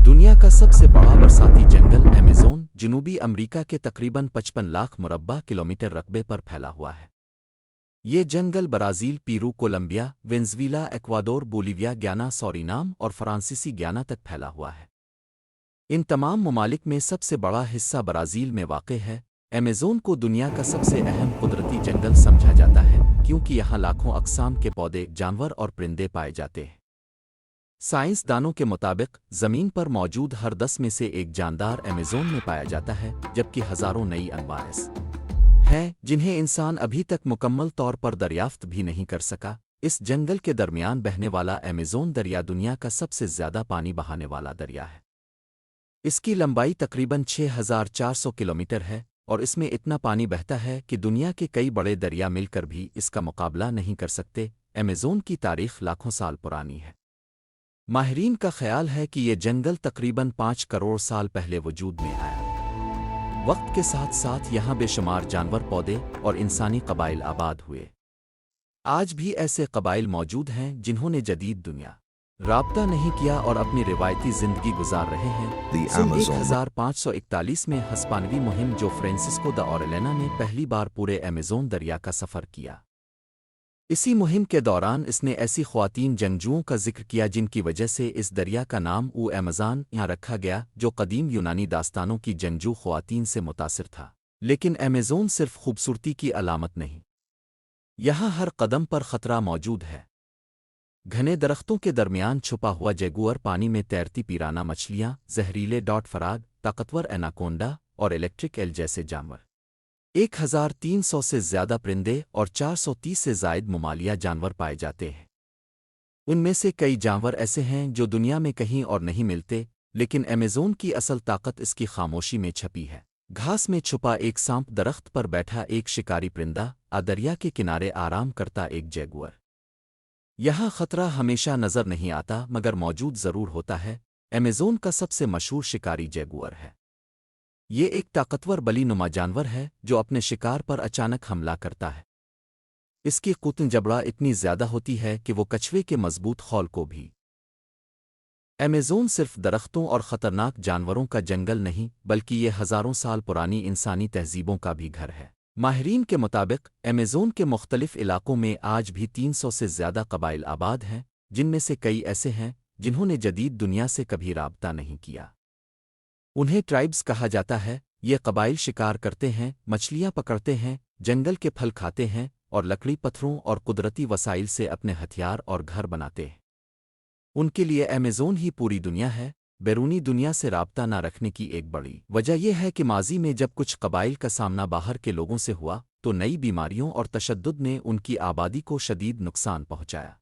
दुनिया का सबसे बड़ा बरसाती जंगल अमेज़न जनूबी अमेरिका के तकरीबन 55 लाख मुरब्बा किलोमीटर रकबे पर फैला हुआ है। ये जंगल Brazil, Peru, Colombia, Venezuela, Ecuador, Bolivia, Guyana, Suriname और फ्रांसीसी गयाना तक फैला हुआ है। इन तमाम ममालिक में सबसे बड़ा हिस्सा ब्राज़ील में वाक़ है। अमेज़न को दुनिया का सबसे अहम कुदरती जंगल समझा जाता है क्योंकि यहाँ लाखों अक़साम के पौधे, जानवर और परिंदे पाए जाते हैं। साइंसदानों के मुताबिक ज़मीन पर मौजूद हर 10 में से एक जानदार अमेज़न में पाया जाता है, जबकि हज़ारों नई अनवाइस हैं जिन्हें इंसान अभी तक मुकम्मल तौर पर दरियाफ्त भी नहीं कर सका। इस जंगल के दरमियान बहने वाला अमेज़न दरिया दुनिया का सबसे ज़्यादा पानी बहाने वाला दरिया है। इसकी लंबाई तकरीबन 6,400 किलोमीटर है और इसमें इतना पानी बहता है कि दुनिया के कई बड़े दरिया मिलकर भी इसका मुकाबला नहीं कर सकते। अमेज़न की तारीख़ लाखों साल पुरानी है। माहिरीन का ख्याल है कि ये जंगल तकरीबन 5 करोड़ साल पहले वजूद में आया। वक्त के साथ साथ यहाँ बेशुमार जानवर, पौधे और इंसानी कबाइल आबाद हुए। आज भी ऐसे कबाइल मौजूद हैं जिन्होंने जदीद दुनिया राब्ता नहीं किया और अपनी रिवायती ज़िंदगी गुजार रहे हैं। सन 1541 में हस्पानवी मुहिम जो फ्रांसिस्को द ओरेलियनो ने पहली बार पूरे अमेज़न दरिया का सफ़र किया। इसी मुहिम के दौरान इसने ऐसी ख्वातीन जंगजुओं का जिक्र किया जिनकी वजह से इस दरिया का नाम अमेज़न यहाँ रखा गया, जो कदीम यूनानी दास्तानों की जंगजू ख्वातीन से मुतासिर था। लेकिन अमेज़न सिर्फ खूबसूरती की अलामत नहीं, यहाँ हर कदम पर ख़तरा मौजूद है। घने दरख्तों के दरमियान छुपा हुआ जैगुअर, पानी में तैरती पिराना मछलियाँ, जहरीले डॉट फराग, ताकतवर एनाकोंडा और इलेक्ट्रिक एल जैसे जानवर, 1300 से ज़्यादा परिंदे और 430 से ज़ायद ममालिया जानवर पाए जाते हैं। उनमें से कई जानवर ऐसे हैं जो दुनिया में कहीं और नहीं मिलते, लेकिन अमेज़न की असल ताकत इसकी खामोशी में छपी है। घास में छुपा एक सांप, दरख्त पर बैठा एक शिकारी परिंदा, दरिया के किनारे आराम करता एक जैगुअर। यहाँ खतरा हमेशा नज़र नहीं आता मगर मौजूद ज़रूर होता है। अमेज़न का सबसे मशहूर शिकारी जैगुअर है। ये एक ताकतवर बलीनुमा जानवर है जो अपने शिकार पर अचानक हमला करता है। इसकी कुतन जबड़ा इतनी ज़्यादा होती है कि वो कछुए के मजबूत खौल को भी। अमेज़न सिर्फ दरख्तों और ख़तरनाक जानवरों का जंगल नहीं, बल्कि ये हज़ारों साल पुरानी इंसानी तहज़ीबों का भी घर है। माहिरीन के मुताबिक अमेज़न के मुख्तलिफ इलाकों में आज भी 300 से ज़्यादा कबाइल आबाद हैं, जिनमें से कई ऐसे हैं जिन्होंने जदीद दुनिया से कभी राब्ता नहीं किया। उन्हें ट्राइब्स कहा जाता है। ये कबाइल शिकार करते हैं, मछलियाँ पकड़ते हैं, जंगल के फल खाते हैं और लकड़ी, पत्थरों और कुदरती वसाइल से अपने हथियार और घर बनाते हैं। उनके लिए अमेज़न ही पूरी दुनिया है। बैरूनी दुनिया से राब्ता न रखने की एक बड़ी वजह यह है कि माजी में जब कुछ कबाइल का सामना बाहर के लोगों से हुआ तो नई बीमारियों और तशद्दुद ने उनकी आबादी को शदीद नुकसान पहुंचाया।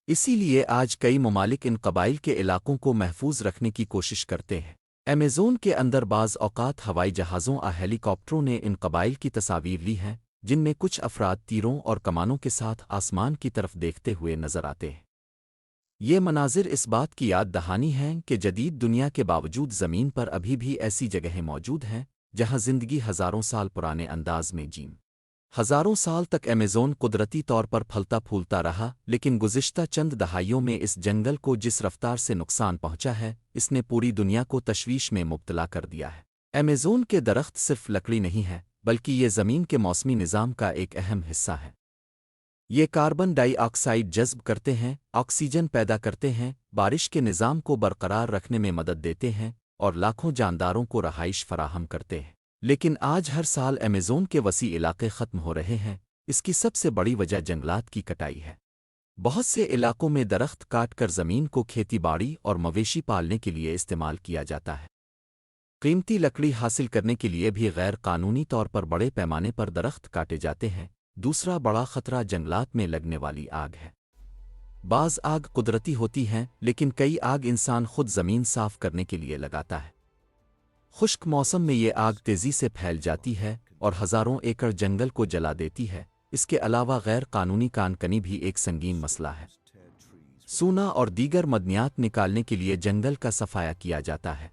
इसीलिए आज कई ममालिक इन कबाइल के इलाकों को महफूज रखने की कोशिश करते हैं। अमेज़न के अंदर बाज़ औक़ात हवाई जहाज़ों और हेलीकॉप्टरों ने इन कबाइल की तस्वीर ली हैं, जिनमें कुछ अफराद तीरों और कमानों के साथ आसमान की तरफ देखते हुए नजर आते हैं। ये मनाजिर इस बात की याद दहानी हैं कि जदीद दुनिया के बावजूद ज़मीन पर अभी भी ऐसी जगहें मौजूद हैं जहाँ ज़िंदगी हज़ारों साल पुराने अंदाज में जीम। हज़ारों साल तक अमेज़न कुदरती तौर पर फलता फूलता रहा, लेकिन गुज़िश्ता चंद दहाइयों में इस जंगल को जिस रफ्तार से नुकसान पहुंचा है, इसने पूरी दुनिया को तशवीश में मुब्तला कर दिया है। अमेज़न के दरख्त सिर्फ लकड़ी नहीं है, बल्कि ये ज़मीन के मौसमी निज़ाम का एक अहम हिस्सा है। ये कार्बन डाइऑक्साइड जज़्ब करते हैं, ऑक्सीजन पैदा करते हैं, बारिश के निज़ाम को बरकरार रखने में मदद देते हैं और लाखों जानदारों को रहाइश फराहम करते हैं। लेकिन आज हर साल अमेज़न के वसी इलाके ख़त्म हो रहे हैं। इसकी सबसे बड़ी वजह जंगलात की कटाई है। बहुत से इलाकों में दरख्त काट कर ज़मीन को खेती बाड़ी और मवेशी पालने के लिए इस्तेमाल किया जाता है। कीमती लकड़ी हासिल करने के लिए भी गैर कानूनी तौर पर बड़े पैमाने पर दरख्त काटे जाते हैं। दूसरा बड़ा खतरा जंगलात में लगने वाली आग है। बाज़ आग कुदरती होती हैं, लेकिन कई आग इंसान खुद ज़मीन साफ़ करने के लिए लगाता है। खुश्क मौसम में ये आग तेज़ी से फैल जाती है और हज़ारों एकड़ जंगल को जला देती है। इसके अलावा गैर कानूनी कानकनी भी एक संगीन मसला है। सूना और दीगर मदनियात निकालने के लिए जंगल का सफाया किया जाता है।